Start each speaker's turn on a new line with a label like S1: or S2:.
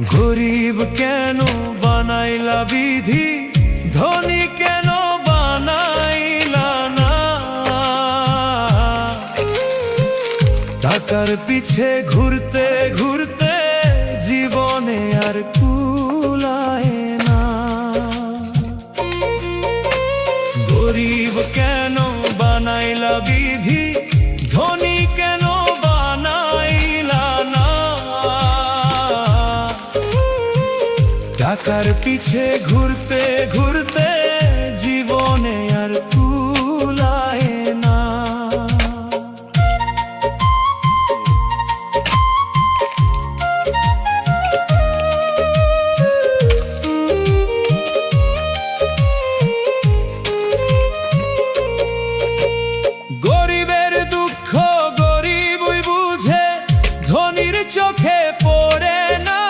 S1: গরিব কেন বানাইলা বিধি, ধনী কেন বানাইলা না? টাকার পিছে ঘুরতে ঘুরতে জীবনে আর কুলায় না। গরিব কেন বানাইলা বিধি, ধনী কেন বানাইলা না? টাকার পিছে ঘুরতে ঘুরতে জীবনে আর কুলায় না। গরিবের দুঃখ গরিবই বুঝে, ধনীর চোখে পড়ে না।